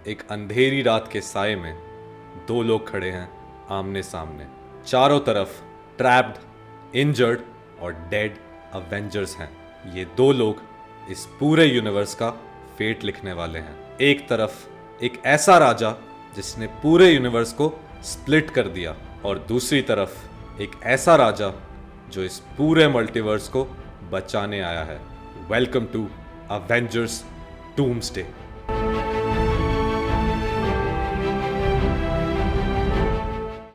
एक अंधेरी रात के साए में दो लोग खड़े हैं आमने सामने। चारों तरफ ट्रैप्ड, इंजर्ड और डेड अवेंजर्स हैं। ये दो लोग इस पूरे यूनिवर्स का फेट लिखने वाले हैं। एक तरफ एक ऐसा राजा जिसने पूरे यूनिवर्स को स्प्लिट कर दिया, और दूसरी तरफ एक ऐसा राजा जो इस पूरे मल्टीवर्स को बचाने आया है। Welcome to Avengers Doomsday.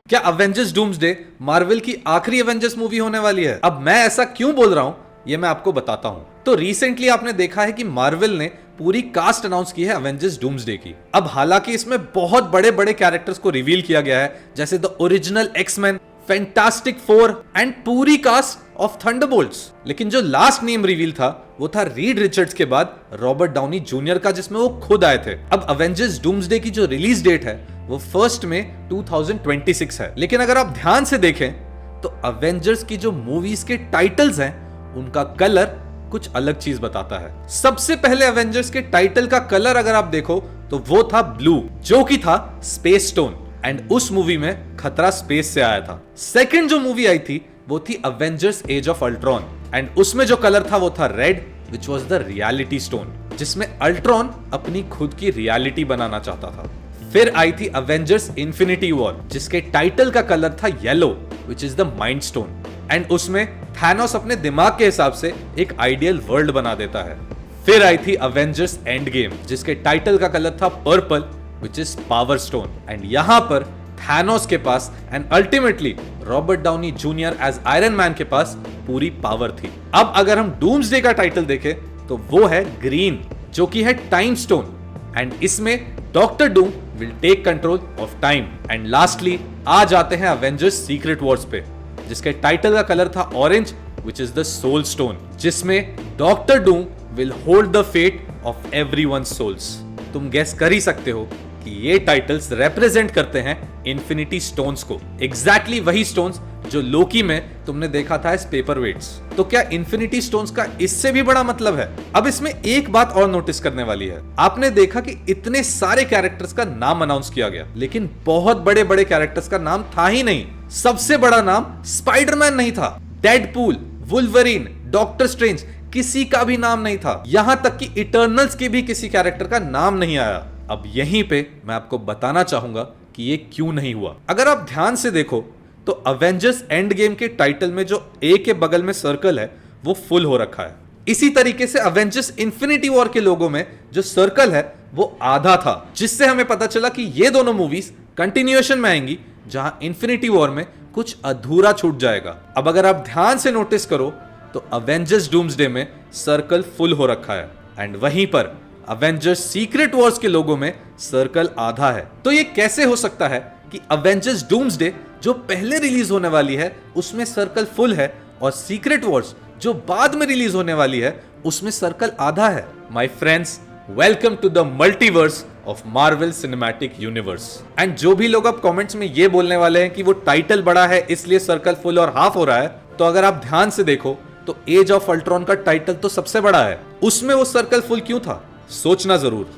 क्या अवेंजर्स डूम्सडे मार्वल की आखिरी अवेंजर्स मूवी होने वाली है? अब मैं ऐसा क्यों बोल रहा हूं ये मैं आपको बताता हूं। तो रिसेंटली आपने देखा है कि मार्वल ने पूरी कास्ट अनाउंस की है अवेंजर्स डूम्सडे की। अब हालांकि इसमें बहुत बड़े बड़े कैरेक्टर्स को रिवील किया गया है, जैसे the original X Men, Fantastic Four and पूरी कास्ट ऑफ थंडरबोल्ट्स। लेकिन जो लास्ट नेम रिवील था वो था रीड रिचर्ड्स के बाद रॉबर्ट डाउनी जूनियर का, जिसमें वो खुद आए थे। अब अवेंजर्स डूम्सडे की जो रिलीज डेट है वो 1 मई 2026 है। लेकिन अगर आप ध्यान से देखें तो अवेंजर्स की जो मूवीज के टाइटल्स हैं उनका कलर कुछ अलग चीज बताता है। सबसे पहले अवेंजर्स के टाइटल का कलर अगर आप देखो तो वो था ब्लू, जो कि था स्पेस स्टोन, एंड उस मूवी में खतरा स्पेस से आया था। सेकंड जो मूवी आई थी वो थी Avengers as of Ultron, and उसमें जो कलर था वो था red, which was the reality stone, जिसमें अल्ट्रॉन अपनी खुद की रियलिटी बनाना चाहता था। फिर आई थी अवेंजर्स इन्फिनिटी वॉर, जिसके टाइटल का कलर था yellow, which is the mind stone, and उसमें थैनोस अपने दिमाग के हिसाब से एक आइडियल वर्ल्ड बना देता है। फिर आई थी अवेंजर्स एंड गेम, जिसके टाइटल का कलर था purple, which is power stone, and यहां पर थैनोस के पास and ultimately Robert Downey Junior as Iron Man के पास पूरी पावर थी। अब अगर हम डूम्सडे का टाइटल देखें तो वो है ग्रीन, जो कि है टाइम स्टोन, एंड इसमें Doctor Doom will take control of time. And lastly आ जाते हैं अवेंजर्स सीक्रेट वॉर्स पे, जिसके टाइटल का कलर था orange, which is the soul stone, जिसमें Doctor Doom will hold the fate of everyone's souls. तुम गेस कर ही सकते हो कि ये टाइटल्स रिप्रेजेंट करते हैं इन्फिनिटी स्टोन्स को, एग्जैक्टली वही स्टोन्स जो लोकी में तुमने देखा था इस पेपरवेट्स। तो क्या इन्फिनिटी स्टोन्स का इससे भी बड़ा मतलब है? अब इसमें एक बात और नोटिस करने वाली है। आपने देखा कि इतने सारे कैरेक्टर्स का नाम अनाउंस किया गया, लेकिन बहुत बड़े बड़े कैरेक्टर्स का नाम था ही नहीं। सबसे बड़ा नाम स्पाइडरमैन नहीं था, डेडपूल, वुल्वरीन, डॉक्टर स्ट्रेंज, किसी का भी नाम नहीं था। यहां तक कि इटर्नल्स के भी किसी कैरेक्टर का नाम नहीं आया। अब यहीं पे मैं आपको बताना चाहूंगा कि ये क्यों नहीं हुआ। अगर आप ध्यान से देखो तो अवेंजर्स एंड गेम के टाइटल में जो ए के बगल में सर्कल है वो फुल हो रखा है। इसी तरीके से अवेंजर्स इन्फिनिटी वॉर के लोगो में जो सर्कल है वो आधा था, जिससे हमें पता चला कि ये दोनों मूवीज कंटिन्यूएशन में आएंगी, जहां इन्फिनिटी वॉर में कुछ अधूरा छूट जाएगा। अब अगर आप ध्यान से नोटिस करो तो अवेंजर्स डूम्सडे में सर्कल फुल हो रखा है, एंड वहीं पर अवेंजर्स सीक्रेट वॉर्स के लोगों में सर्कल आधा है। तो ये कैसे हो सकता है कि अवेंजर्स डूम्सडे जो पहले रिलीज होने वाली है उसमें सर्कल फुल है, और सीक्रेट वॉर्स जो बाद में रिलीज होने वाली है उसमें सर्कल आधा है? My friends, welcome to the multiverse of Marvel Cinematic Universe. And जो भी लोग अब कमेंट्स में ये बोलने वाले हैं कि वो टाइटल बड़ा है इसलिए सर्कल फुल और हाफ हो रहा है, तो अगर आप ध्यान से देखो तो एज ऑफ अल्ट्रॉन का टाइटल तो सबसे बड़ा है, उसमें वो सर्कल फुल क्यों था? सोचना जरूर।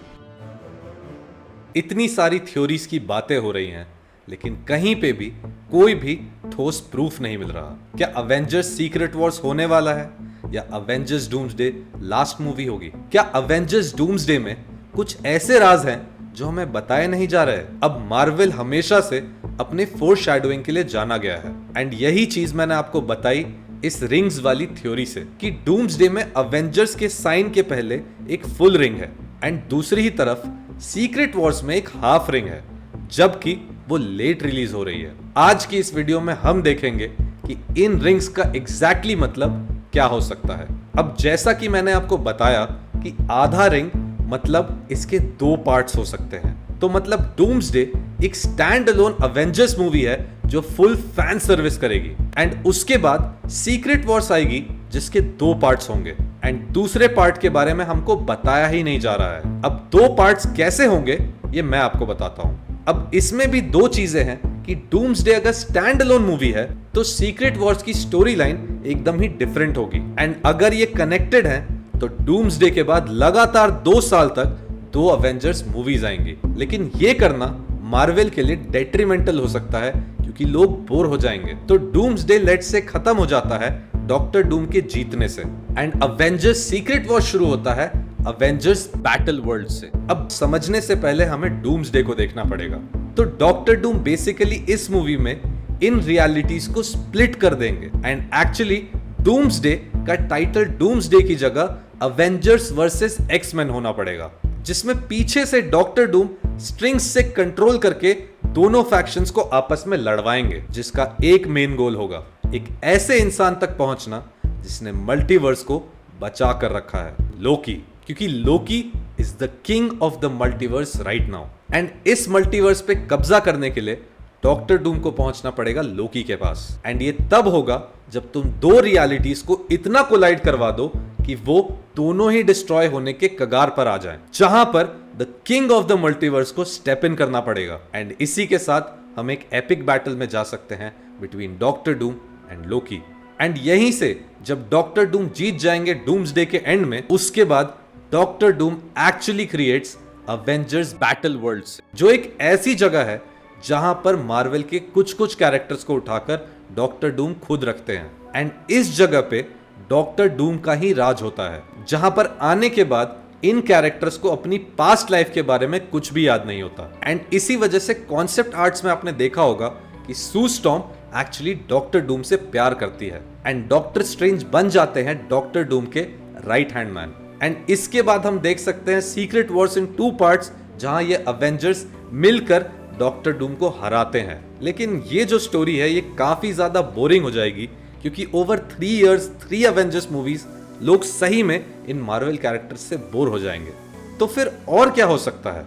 इतनी सारी थ्योरीज की बातें हो रही हैं, लेकिन कहीं पे भी कोई भी ठोस प्रूफ नहीं मिल रहा। क्या अवेंजर्स सीक्रेट वॉर्स होने वाला है, या अवेंजर्स डूम्सडे लास्ट मूवी होगी? क्या अवेंजर्स डूम्सडे में कुछ ऐसे राज हैं जो हमें बताए नहीं जा रहे? अब मार्वल हमेशा से अपने फोरशैडोइंग के लिए जाना गया है, एंड यही चीज मैंने आपको बताई इस रिंग्स वाली थ्योरी से, कि डूम्सडे में अवेंजर्स के साइन के पहले एक फुल रिंग है, एंड दूसरी ही तरफ सीक्रेट वॉर्स में एक हाफ रिंग है, जबकि वो लेट रिलीज हो रही है। आज की इस वीडियो में हम देखेंगे कि इन रिंग्स का एग्जैक्टली मतलब क्या हो सकता है। अब जैसा कि मैंने आपको बताया कि आधा रिंग मतलब इसके दो पार्ट्स हो सकते हैं, तो मतलब डूम्सडे एक स्टैंड अलोन अवेंजर्स मूवी है जो फुल फैन सर्विस करेगी, एंड उसके बाद सीक्रेट वॉर्स आएगी जिसके दो पार्ट्स होंगे, एंड दूसरे पार्ट के बारे में हमको बताया ही नहीं जा रहा है। अब दो पार्ट्स कैसे होंगे ये मैं आपको बताता हूं। अब इसमें भी दो चीजें हैं कि डूम्सडे अगर स्टैंड अलोन मूवी है तो सीक्रेट वॉर्स की स्टोरी लाइन एकदम ही डिफरेंट होगी, एंड अगर ये कनेक्टेड है तो डूम्सडे के बाद लगातार 2 साल तक 2 अवेंजर्स मूवीज आएंगी, लेकिन ये करना मार्वल के लिए डेट्रीमेंटल हो सकता है क्योंकि लोग बोर हो जाएंगे। तो डूम्सडे लेट्स से खत्म हो जाता है डॉक्टर डूम के जीतने से एंड अवेंजर्स सीक्रेट वॉर शुरू होता है अवेंजर्स बैटल वर्ल्ड से। अब समझने से पहले हमें डूम्सडे को देखना पड़ेगा। तो डॉक्टर डूम बेसिकली इस मूवी में इन रियलिटीज को स्प्लिट कर देंगे एंड एक्चुअली डूम्सडे का टाइटल डूम्सडे की जगह अवेंजर्स वर्सेस एक्समैन होना पड़ेगा, जिसमें पीछे से डॉक्टर डूम स्ट्रिंग्स से कंट्रोल करके दोनों फैक्शंस को आपस में लड़वाएंगे, जिसका एक मेन गोल होगा एक ऐसे इंसान तक पहुंचना जिसने मल्टीवर्स को बचा कर रखा है, लोकी। क्योंकि Loki is the king of the multiverse right now and इस मल्टीवर्स पे कब्जा करने के लिए डॉक्टर डूम को पहुंचना पड़ेगा लोकी के पास एंड ये तब होगा जब तुम 2 रियलिटीज को इतना कोलाइड करवा दो कि वो दोनों ही डिस्ट्रॉय होने के कगार पर आ जाएं, जहां पर the king of the multiverse को स्टेप इन करना पड़ेगा एंड इसी के साथ हम एक एपिक बैटल में जा सकते हैं between doctor Doom and Loki. And यहीं से जब डॉक्टर डूम जीत जाएंगे डूम्सडे के एंड में, उसके बाद doctor Doom actually creates Avengers battle world, जो एक ऐसी जगह है जहां पर मार्वल के कुछ कुछ कैरेक्टर्स को उठाकर डॉक्टर डूम खुद रखते हैं एंड इस जगह पे डॉक्टर डूम का ही राज होता है, जहां पर आने के बाद इन कैरेक्टर्स को अपनी पास्ट लाइफ के बारे में कुछ भी याद नहीं होता एंड इसी वजह से कॉन्सेप्ट आर्ट्स में आपने देखा होगा कि सू स्टॉर्म एक्चुअली डॉक्टर डूम से प्यार करती है एंड डॉक्टर स्ट्रेंज बन जाते हैं डॉक्टर डूम के राइट हैंड मैन। एंड इसके बाद हम देख सकते हैं सीक्रेट वॉर्स इन 2 पार्ट्स, जहां ये अवेंजर्स मिलकर डॉक्टर डूम को हराते हैं। लेकिन ये जो स्टोरी है ये काफी ज्यादा बोरिंग हो जाएगी क्योंकि ओवर 3 इयर्स 3 अवेंजर्स मूवीज लोग सही में इन मार्वल कैरेक्टर्स से बोर हो जाएंगे। तो फिर और क्या हो सकता है?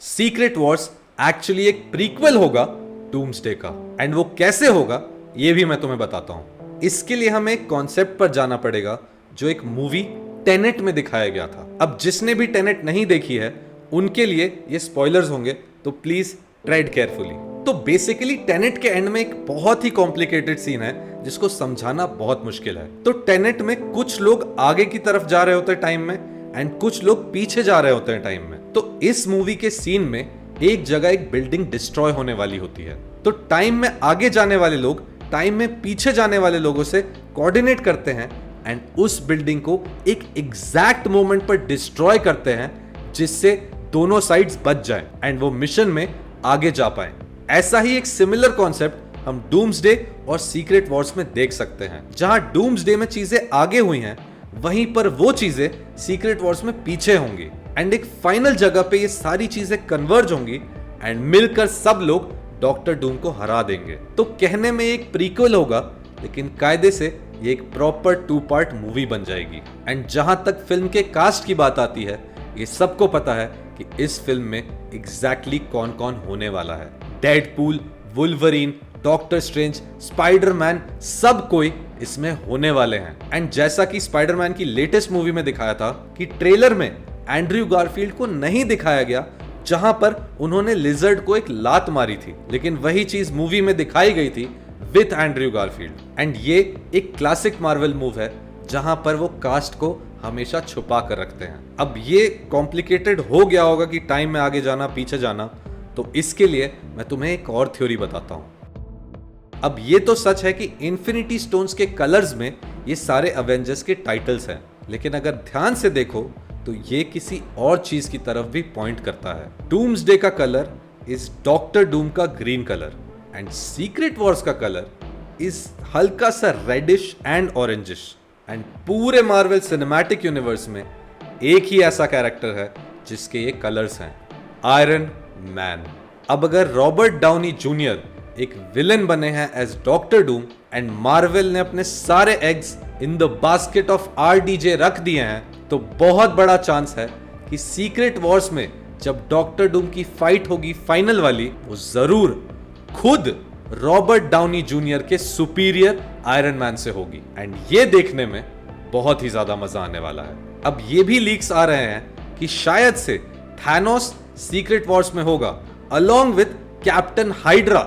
सीक्रेट वॉर्स एक्चुअली एक प्रीक्वल होगा डूम्सडे का एंड वो कैसे होगा ये भी मैं तुम्हें बताता हूं। इसके लिए हमें एक कॉन्सेप्ट पर जाना पड़ेगा जो एक मूवी टेनेट में दिखाया गया था। अब जिसने भी टेनेट नहीं देखी है उनके लिए ये स्पॉयलर्स होंगे, तो प्लीज ट्रेड केयरफुली। तो बेसिकली टेनेट के एंड में एक बहुत ही कॉम्प्लिकेटेड सीन है जिसको समझाना बहुत मुश्किल है। तो टेनेट में कुछ लोग आगे की तरफ जा रहे होते हैं टाइम में एंड कुछ लोग पीछे जा रहे होते हैं टाइम में। तो इस मूवी के सीन में एक जगह एक बिल्डिंग डिस्ट्रॉय होने वाली होती है, तो टाइम में आगे जाने वाले लोग टाइम में पीछे जाने वाले लोगों से कोऑर्डिनेट करते हैं एंड उस बिल्डिंग को एक एग्जैक्ट मोमेंट पर डिस्ट्रॉय करते हैं जिससे दोनों साइड्स बच जाएं एंड वो मिशन में आगे जा पाए। ऐसा ही एक सिमिलर कॉन्सेप्ट हम डूम्सडे और सीक्रेट वॉर्स में देख सकते हैं, जहां डूम्सडे में चीजें आगे हुई हैं वहीं पर वो चीजें सीक्रेट वॉर्स में पीछे होंगी एंड एक फाइनल जगह पे ये सारी चीजें कन्वर्ज होंगी एंड मिलकर सब लोग डॉक्टर डूम को हरा देंगे। तो कहने में एक प्रीक्वल होगा लेकिन कायदे से ये एक प्रॉपर 2 पार्ट मूवी बन जाएगी। एंड जहां तक फिल्म के कास्ट की बात आती है, ये सबको पता है कि इस फिल्म में एग्जैक्टली कौन कौन होने वाला है। Deadpool, Wolverine, doctor strange, Spiderman, सब कोई इसमें होने वाले हैं। एंड जैसा कि स्पाइडरमैन की लेटेस्ट मूवी में दिखाया था कि ट्रेलर में एंड्रयू गारफील्ड को नहीं दिखाया गया, जहां पर उन्होंने लिजर्ड को एक लात मारी थी, लेकिन वही चीज मूवी में दिखाई गई थी विथ एंड्रयू गारफील्ड। एंड ये एक क्लासिक मार्वल मूव है जहां पर वो कास्ट को हमेशा छुपा कर रखते हैं। अब ये कॉम्प्लिकेटेड हो गया होगा कि टाइम में आगे जाना पीछे जाना, तो इसके लिए मैं तुम्हें एक और थ्योरी बताता हूं। अब ये तो सच है कि इन्फिनिटी स्टोन्स के कलर्स में ये सारे अवेंजर्स के टाइटल्स हैं, लेकिन अगर ध्यान से देखो तो ये किसी और चीज की तरफ भी पॉइंट करता है। डूम्सडे का कलर इज डॉक्टर डूम का green colour and secret Wars का कलर इज हल्का सा रेडिश एंड ऑरेंजिश। एंड पूरे मार्वल सिनेमैटिक यूनिवर्स में एक ही ऐसा कैरेक्टर है जिसके ये कलर्स हैं, आयरन मैन। अब अगर रॉबर्ट डाउनी जूनियर एक विलन बने हैं as doctor Doom and Marvel ने अपने सारे eggs in the basket of RDJ रख दिए हैं, तो बहुत बड़ा चांस है कि सीक्रेट वॉर्स में जब डॉक्टर डूम की फाइट होगी फाइनल वाली, वो जरूर खुद रॉबर्ट डाउनी जूनियर के सुपीरियर आयरन मैन से होगी एंड ये देखने में बहुत ही ज्यादा मजा आने वाला है। अब ये भी लीक्स आ रहे हैं कि शायद से थैनोस सीक्रेट वॉर्स में होगा along with Captain Hydra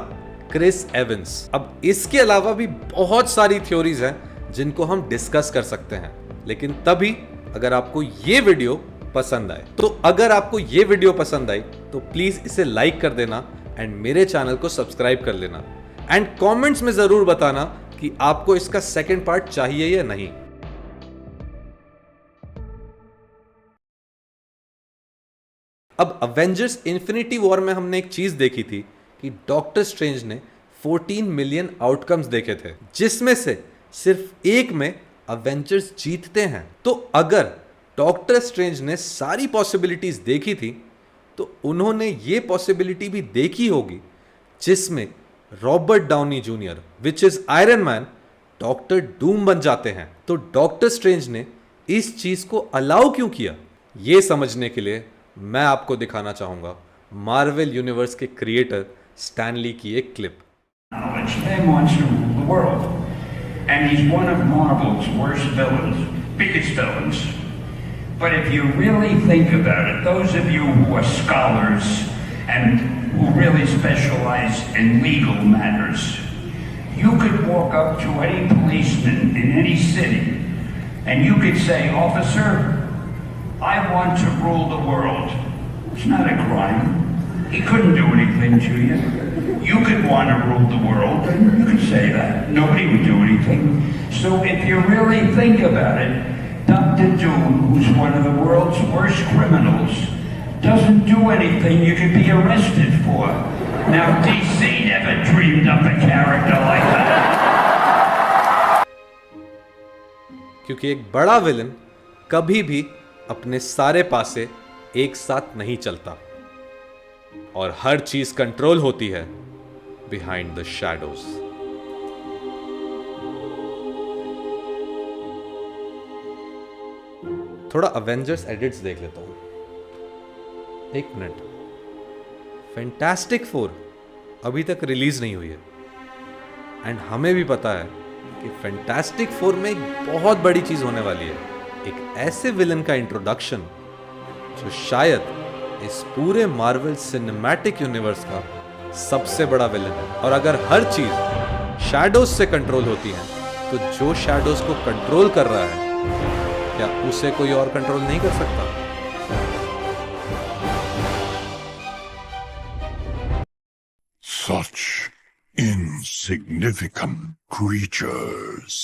Chris Evans. अब इसके अलावा भी बहुत सारी थ्योरीज हैं जिनको हम डिस्कस कर सकते हैं, लेकिन तभी अगर आपको ये वीडियो पसंद आए। तो अगर आपको ये वीडियो पसंद आई तो प्लीज इसे लाइक कर देना एंड मेरे चैनल को सब्सक्राइब कर लेना एंड कमेंट्स में जरूर बताना कि आपको इसका सेकंड पार्ट चाहिए या नहीं। अब अवेंजर्स इन्फिनिटी वॉर में हमने एक चीज देखी थी कि डॉक्टर स्ट्रेंज ने 14 मिलियन आउटकम्स देखे थे, जिसमें से सिर्फ एक में अवेंजर्स जीतते हैं। तो अगर डॉक्टर स्ट्रेंज ने सारी पॉसिबिलिटीज देखी थी तो उन्होंने ये पॉसिबिलिटी भी देखी होगी जिसमें Robert Downey junior which is iron man doctor Doom बन जाते हैं। तो डॉक्टर स्ट्रेंज ने इस चीज को अलाउ क्यों किया, ये समझने के लिए मैं आपको दिखाना चाहूंगा मार्वल यूनिवर्स के क्रिएटर स्टैन ली की एक clip. Man wants to rule the world, and he's one of Marvel's worst villains, biggest villains. But if you really think about it, those of you who are scholars and who really specialize in legal matters, you could walk up to any policeman in any city and you could say, "Officer, I want to rule the world." It's not a crime. He couldn't do anything to you. You could want to rule the world, and you could say that. Nobody would do anything. So if you really think about it, Dr. Doom, who's one of the world's worst criminals, doesn't do anything you could be arrested for. Now, DC never dreamed up a character like that. क्योंकि एक बड़ा villain कभी भी अपने सारे पासे एक साथ नहीं चलता और हर चीज कंट्रोल होती है बिहाइंड द शैडोज। थोड़ा अवेंजर्स एडिट्स देख लेता हूं, एक मिनट। फैंटास्टिक फोर अभी तक रिलीज नहीं हुई है एंड हमें भी पता है कि फैंटास्टिक फोर में एक बहुत बड़ी चीज होने वाली है, एक ऐसे विलन का इंट्रोडक्शन जो शायद इस पूरे मार्वल सिनेमैटिक यूनिवर्स का सबसे बड़ा विलन है। और अगर हर चीज शैडोज से कंट्रोल होती है तो जो शैडोज को कंट्रोल कर रहा है क्या उसे कोई और कंट्रोल नहीं कर सकता? Such insignificant creatures.